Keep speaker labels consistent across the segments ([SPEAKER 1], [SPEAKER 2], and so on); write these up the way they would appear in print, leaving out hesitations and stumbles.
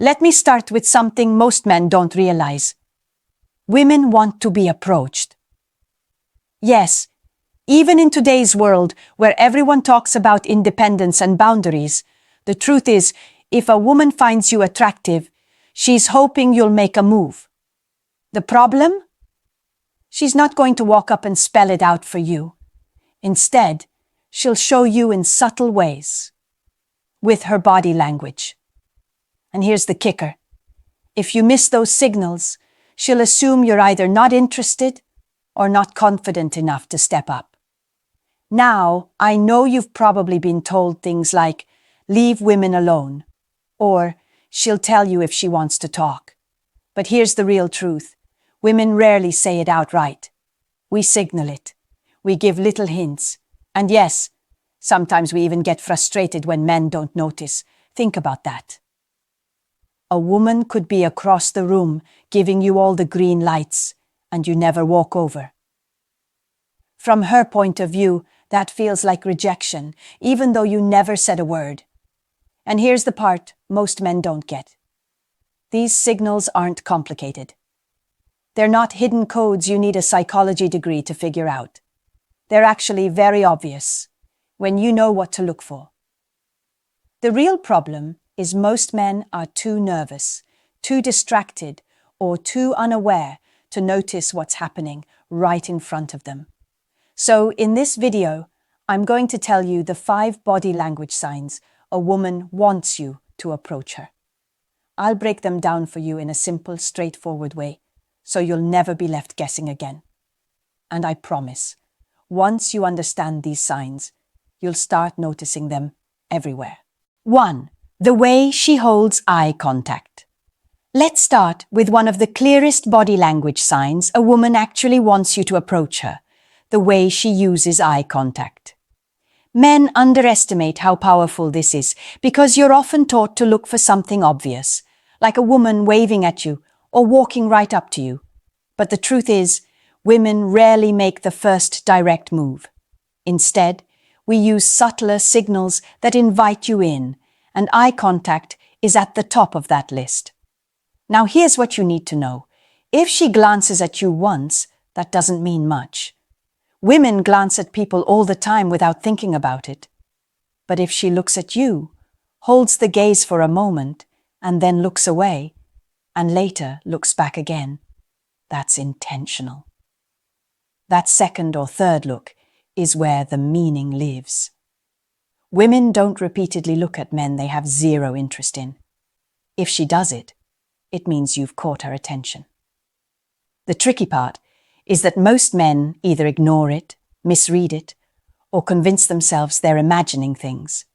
[SPEAKER 1] Let me start with something most men don't realize. Women want to be approached. Yes, even in today's world where everyone talks about independence and boundaries, the truth is, if a woman finds you attractive, she's hoping you'll make a move. The problem? She's not going to walk up and spell it out for you. Instead, she'll show you in subtle ways, with her body language. And here's the kicker. If you miss those signals, she'll assume you're either not interested or not confident enough to step up. Now, I know you've probably been told things like, leave women alone, or she'll tell you if she wants to talk. But here's the real truth. Women rarely say it outright. We signal it. We give little hints. And yes, sometimes we even get frustrated when men don't notice. Think about that. A woman could be across the room giving you all the green lights, and you never walk over. From her point of view, that feels like rejection, even though you never said a word. And here's the part most men don't get. These signals aren't complicated. They're not hidden codes you need a psychology degree to figure out. They're actually very obvious when you know what to look for. The real problem is most men are too nervous, too distracted, or too unaware to notice what's happening right in front of them. So in this video, I'm going to tell you the 5 body language signs a woman wants you to approach her. I'll break them down for you in a simple, straightforward way, so you'll never be left guessing again. And I promise, once you understand these signs, you'll start noticing them everywhere. 1. The way she holds eye contact. Let's start with one of the clearest body language signs a woman actually wants you to approach her, the way she uses eye contact. Men underestimate how powerful this is because you're often taught to look for something obvious, like a woman waving at you or walking right up to you. But the truth is, women rarely make the first direct move. Instead, we use subtler signals that invite you in, and eye contact is at the top of that list. Now here's what you need to know. If she glances at you once, that doesn't mean much. Women glance at people all the time without thinking about it. But if she looks at you, holds the gaze for a moment, and then looks away, and later looks back again, that's intentional. That second or third look is where the meaning lives. Women don't repeatedly look at men they have zero interest in. If she does it, it means you've caught her attention. The tricky part is that most men either ignore it, misread it, or convince themselves they're imagining things.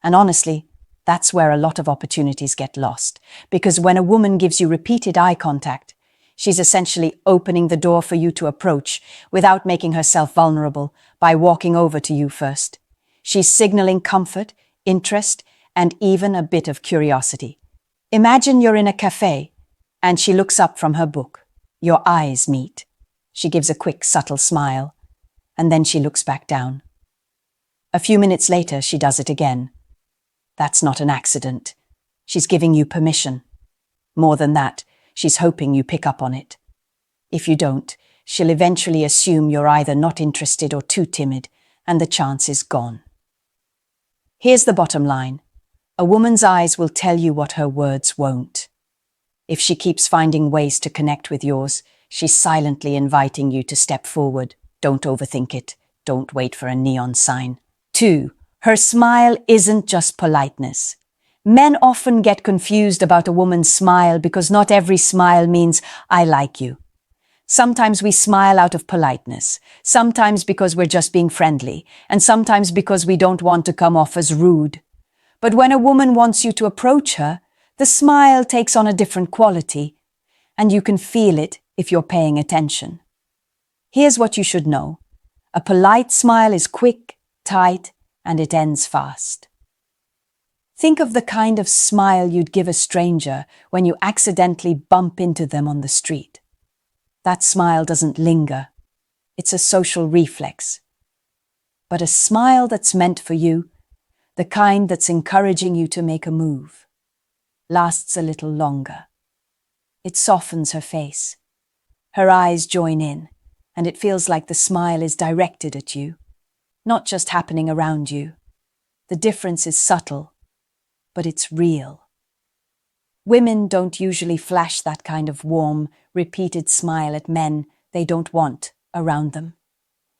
[SPEAKER 1] And honestly, that's where a lot of opportunities get lost, because when a woman gives you repeated eye contact, she's essentially opening the door for you to approach without making herself vulnerable by walking over to you first. She's signaling comfort, interest, and even a bit of curiosity. Imagine you're in a cafe, and she looks up from her book. Your eyes meet. She gives a quick, subtle smile, and then she looks back down. A few minutes later, she does it again. That's not an accident. She's giving you permission. More than that, she's hoping you pick up on it. If you don't, she'll eventually assume you're either not interested or too timid, and the chance is gone. Here's the bottom line. A woman's eyes will tell you what her words won't. If she keeps finding ways to connect with yours, she's silently inviting you to step forward. Don't overthink it. Don't wait for a neon sign. 2. Her smile isn't just politeness. Men often get confused about a woman's smile because not every smile means, I like you. Sometimes we smile out of politeness, sometimes because we're just being friendly, and sometimes because we don't want to come off as rude. But when a woman wants you to approach her, the smile takes on a different quality, and you can feel it if you're paying attention. Here's what you should know. A polite smile is quick, tight, and it ends fast. Think of the kind of smile you'd give a stranger when you accidentally bump into them on the street. That smile doesn't linger. It's a social reflex. But a smile that's meant for you, the kind that's encouraging you to make a move, lasts a little longer. It softens her face. Her eyes join in, and it feels like the smile is directed at you, not just happening around you. The difference is subtle, but it's real. Women don't usually flash that kind of warm, repeated smile at men they don't want around them.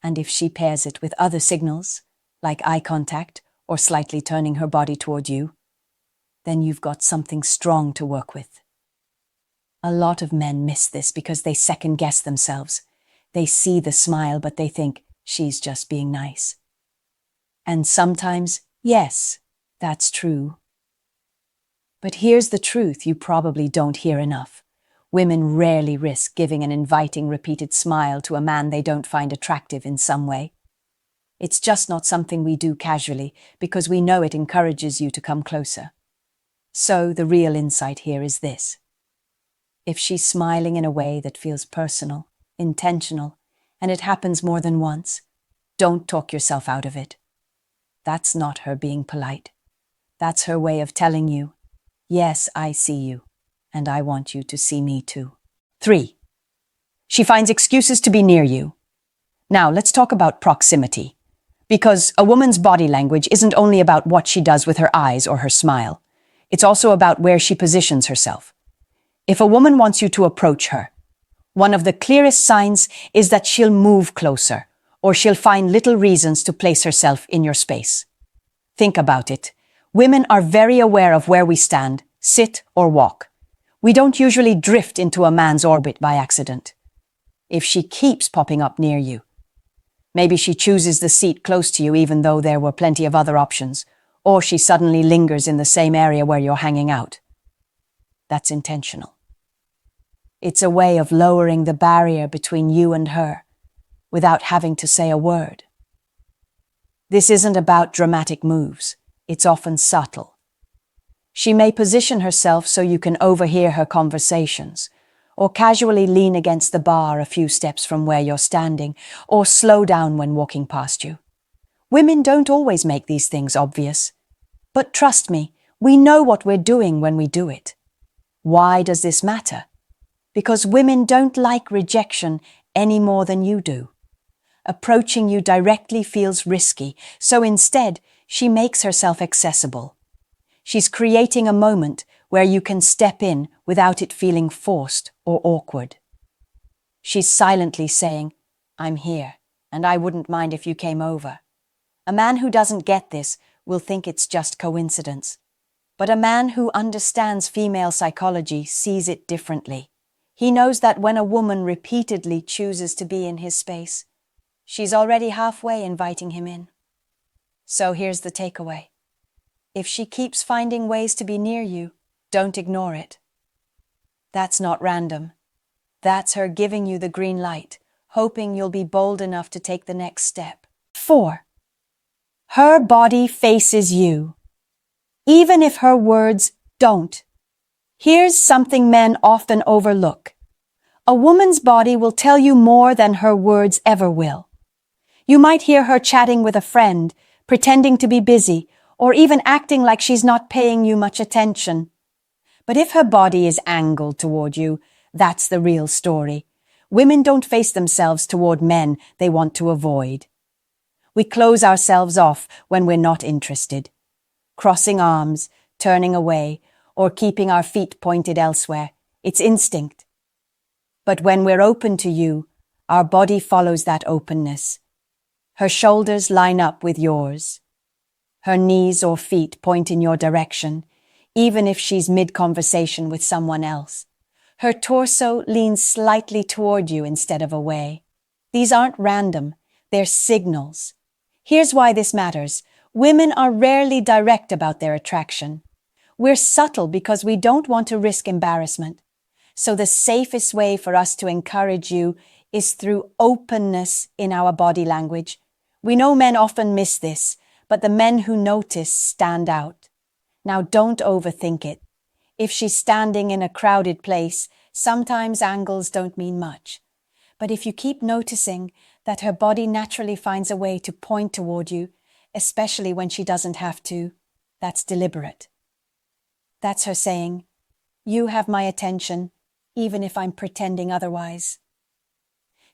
[SPEAKER 1] And if she pairs it with other signals, like eye contact or slightly turning her body toward you, then you've got something strong to work with. A lot of men miss this because they second-guess themselves. They see the smile, but they think, she's just being nice. And sometimes, yes, that's true. But here's the truth you probably don't hear enough. Women rarely risk giving an inviting, repeated smile to a man they don't find attractive in some way. It's just not something we do casually because we know it encourages you to come closer. So the real insight here is this. If she's smiling in a way that feels personal, intentional, and it happens more than once, don't talk yourself out of it. That's not her being polite. That's her way of telling you, yes, I see you, and I want you to see me too. 3. She finds excuses to be near you. Now, let's talk about proximity. Because a woman's body language isn't only about what she does with her eyes or her smile. It's also about where she positions herself. If a woman wants you to approach her, one of the clearest signs is that she'll move closer, or she'll find little reasons to place herself in your space. Think about it. Women are very aware of where we stand, sit, or walk. We don't usually drift into a man's orbit by accident. If she keeps popping up near you, maybe she chooses the seat close to you even though there were plenty of other options, or she suddenly lingers in the same area where you're hanging out. That's intentional. It's a way of lowering the barrier between you and her, without having to say a word. This isn't about dramatic moves. It's often subtle. She may position herself so you can overhear her conversations, or casually lean against the bar a few steps from where you're standing, or slow down when walking past you. Women don't always make these things obvious. But trust me, we know what we're doing when we do it. Why does this matter? Because women don't like rejection any more than you do. Approaching you directly feels risky, so instead, she makes herself accessible. She's creating a moment where you can step in without it feeling forced or awkward. She's silently saying, I'm here, and I wouldn't mind if you came over. A man who doesn't get this will think it's just coincidence. But a man who understands female psychology sees it differently. He knows that when a woman repeatedly chooses to be in his space, she's already halfway inviting him in. So here's the takeaway. If she keeps finding ways to be near you, don't ignore it. That's not random. That's her giving you the green light, hoping you'll be bold enough to take the next step. 4. Her body faces you, even if her words don't. Here's something men often overlook. A woman's body will tell you more than her words ever will. You might hear her chatting with a friend, pretending to be busy, or even acting like she's not paying you much attention. But if her body is angled toward you, that's the real story. Women don't face themselves toward men they want to avoid. We close ourselves off when we're not interested, crossing arms, turning away, or keeping our feet pointed elsewhere. It's instinct. But when we're open to you, our body follows that openness. Her shoulders line up with yours. Her knees or feet point in your direction, even if she's mid-conversation with someone else. Her torso leans slightly toward you instead of away. These aren't random, they're signals. Here's why this matters. Women are rarely direct about their attraction. We're subtle because we don't want to risk embarrassment. So the safest way for us to encourage you is through openness in our body language. We know men often miss this, but the men who notice stand out. Now don't overthink it. If she's standing in a crowded place, sometimes angles don't mean much. But if you keep noticing that her body naturally finds a way to point toward you, especially when she doesn't have to, that's deliberate. That's her saying, "You have my attention, even if I'm pretending otherwise."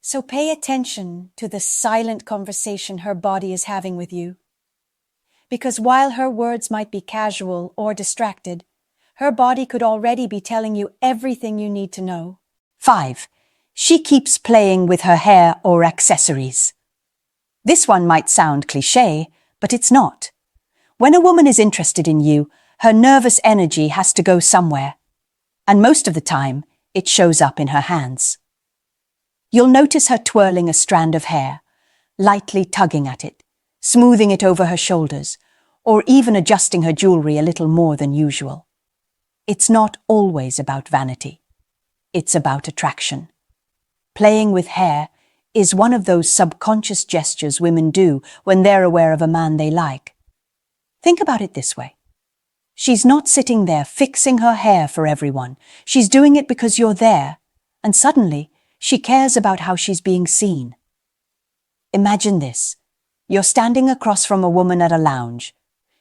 [SPEAKER 1] So pay attention to the silent conversation her body is having with you. Because while her words might be casual or distracted, her body could already be telling you everything you need to know. 5. She keeps playing with her hair or accessories. This one might sound cliché, but it's not. When a woman is interested in you, her nervous energy has to go somewhere. And most of the time, it shows up in her hands. You'll notice her twirling a strand of hair, lightly tugging at it, smoothing it over her shoulders, or even adjusting her jewelry a little more than usual. It's not always about vanity. It's about attraction. Playing with hair is one of those subconscious gestures women do when they're aware of a man they like. Think about it this way. She's not sitting there fixing her hair for everyone. She's doing it because you're there, and suddenly she cares about how she's being seen. Imagine this. You're standing across from a woman at a lounge.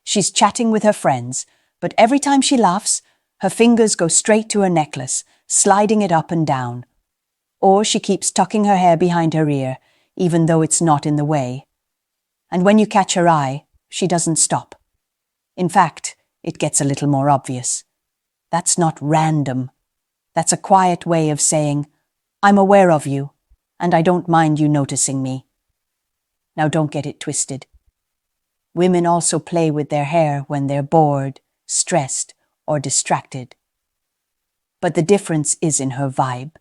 [SPEAKER 1] She's chatting with her friends, but every time she laughs, her fingers go straight to her necklace, sliding it up and down. Or she keeps tucking her hair behind her ear, even though it's not in the way. And when you catch her eye, she doesn't stop. In fact, it gets a little more obvious. That's not random. That's a quiet way of saying, "I'm aware of you, and I don't mind you noticing me." Now don't get it twisted. Women also play with their hair when they're bored, stressed, or distracted. But the difference is in her vibe.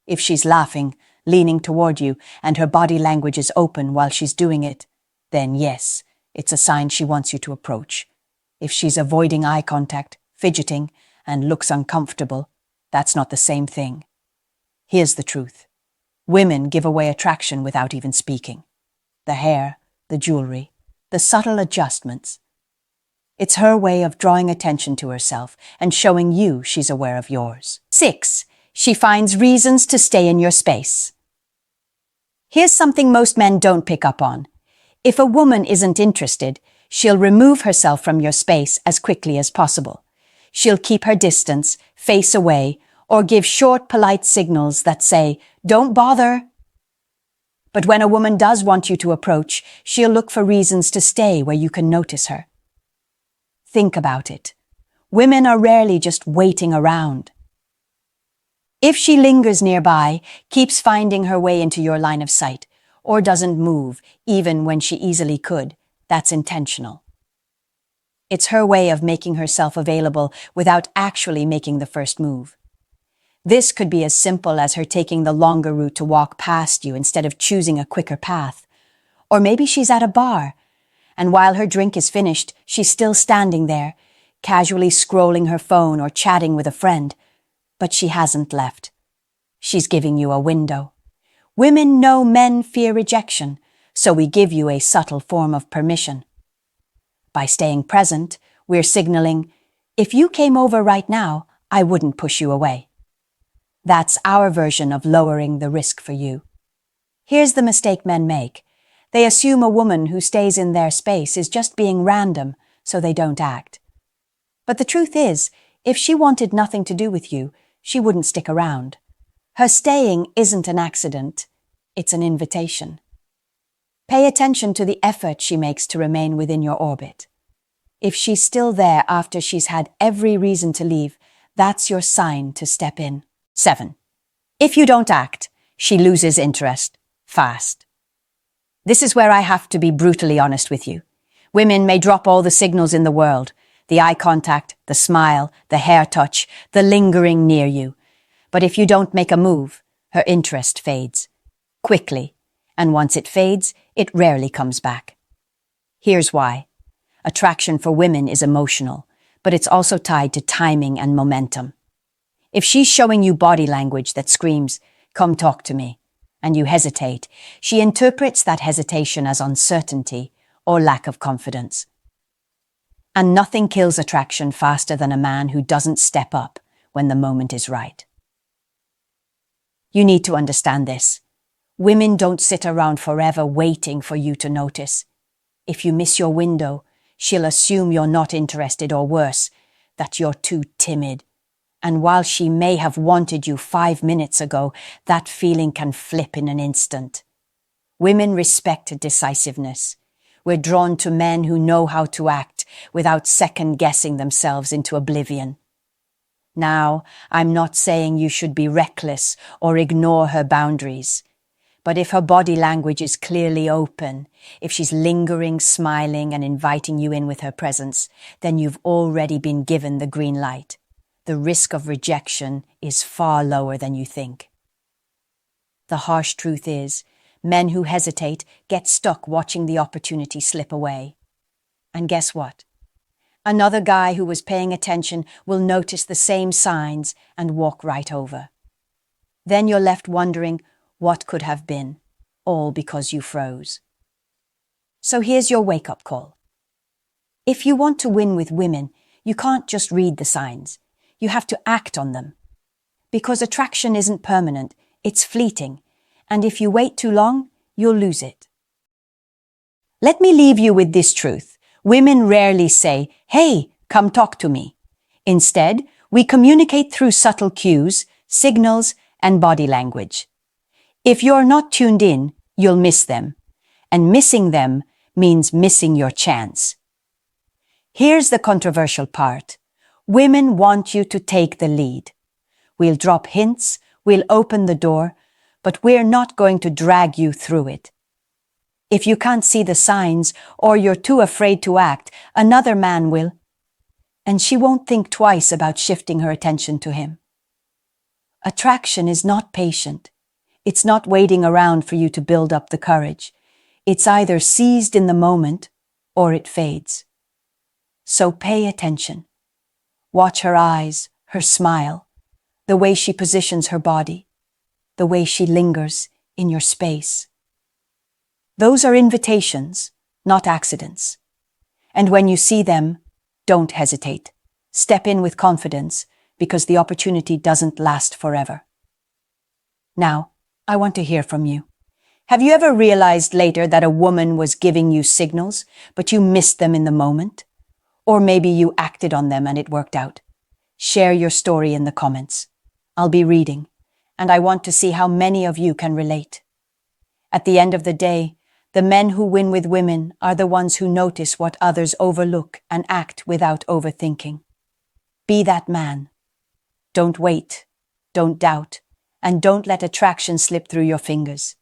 [SPEAKER 1] If she's laughing, leaning toward you, and her body language is open while she's doing it, then yes, it's a sign she wants you to approach. If she's avoiding eye contact, fidgeting, and looks uncomfortable, that's not the same thing. Here's the truth. Women give away attraction without even speaking. The hair, the jewelry, the subtle adjustments. It's her way of drawing attention to herself and showing you she's aware of yours. 6. She finds reasons to stay in your space. Here's something most men don't pick up on. If a woman isn't interested, she'll remove herself from your space as quickly as possible. She'll keep her distance, face away, or give short, polite signals that say, "Don't bother." But when a woman does want you to approach, she'll look for reasons to stay where you can notice her. Think about it. Women are rarely just waiting around. If she lingers nearby, keeps finding her way into your line of sight, or doesn't move even when she easily could, that's intentional. It's her way of making herself available without actually making the first move. This could be as simple as her taking the longer route to walk past you instead of choosing a quicker path. Or maybe she's at a bar, and while her drink is finished, she's still standing there, casually scrolling her phone or chatting with a friend. But she hasn't left. She's giving you a window. Women know men fear rejection, so we give you a subtle form of permission. By staying present, we're signaling, "If you came over right now, I wouldn't push you away." That's our version of lowering the risk for you. Here's the mistake men make. They assume a woman who stays in their space is just being random, so they don't act. But the truth is, if she wanted nothing to do with you, she wouldn't stick around. Her staying isn't an accident, it's an invitation. Pay attention to the effort she makes to remain within your orbit. If she's still there after she's had every reason to leave, that's your sign to step in. 7. If you don't act, she loses interest fast. This is where I have to be brutally honest with you. Women may drop all the signals in the world, the eye contact, the smile, the hair touch, the lingering near you. But if you don't make a move, her interest fades. Quickly. And once it fades, it rarely comes back. Here's why. Attraction for women is emotional, but it's also tied to timing and momentum. If she's showing you body language that screams, "Come talk to me," and you hesitate, she interprets that hesitation as uncertainty or lack of confidence. And nothing kills attraction faster than a man who doesn't step up when the moment is right. You need to understand this. Women don't sit around forever waiting for you to notice. If you miss your window, she'll assume you're not interested, or worse, that you're too timid. And while she may have wanted you 5 minutes ago, that feeling can flip in an instant. Women respect decisiveness. We're drawn to men who know how to act without second-guessing themselves into oblivion. Now, I'm not saying you should be reckless or ignore her boundaries. But if her body language is clearly open, if she's lingering, smiling, and inviting you in with her presence, then you've already been given the green light. The risk of rejection is far lower than you think. The harsh truth is, men who hesitate get stuck watching the opportunity slip away. And guess what? Another guy who was paying attention will notice the same signs and walk right over. Then you're left wondering what could have been, all because you froze. So here's your wake-up call. If you want to win with women, you can't just read the signs. You have to act on them. Because attraction isn't permanent, it's fleeting, and if you wait too long, you'll lose it. Let me leave you with this truth. Women rarely say, "Hey, come talk to me." Instead, we communicate through subtle cues, signals, and body language. If you're not tuned in, you'll miss them. And missing them means missing your chance. Here's the controversial part. Women want you to take the lead. We'll drop hints, we'll open the door, but we're not going to drag you through it. If you can't see the signs or you're too afraid to act, another man will. And she won't think twice about shifting her attention to him. Attraction is not patient. It's not waiting around for you to build up the courage. It's either seized in the moment or it fades. So pay attention. Watch her eyes, her smile, the way she positions her body, the way she lingers in your space. Those are invitations, not accidents. And when you see them, don't hesitate. Step in with confidence, because the opportunity doesn't last forever. Now, I want to hear from you. Have you ever realized later that a woman was giving you signals, but you missed them in the moment? Or maybe you acted on them and it worked out. Share your story in the comments. I'll be reading, and I want to see how many of you can relate. At the end of the day, the men who win with women are the ones who notice what others overlook and act without overthinking. Be that man. Don't wait, don't doubt, and don't let attraction slip through your fingers.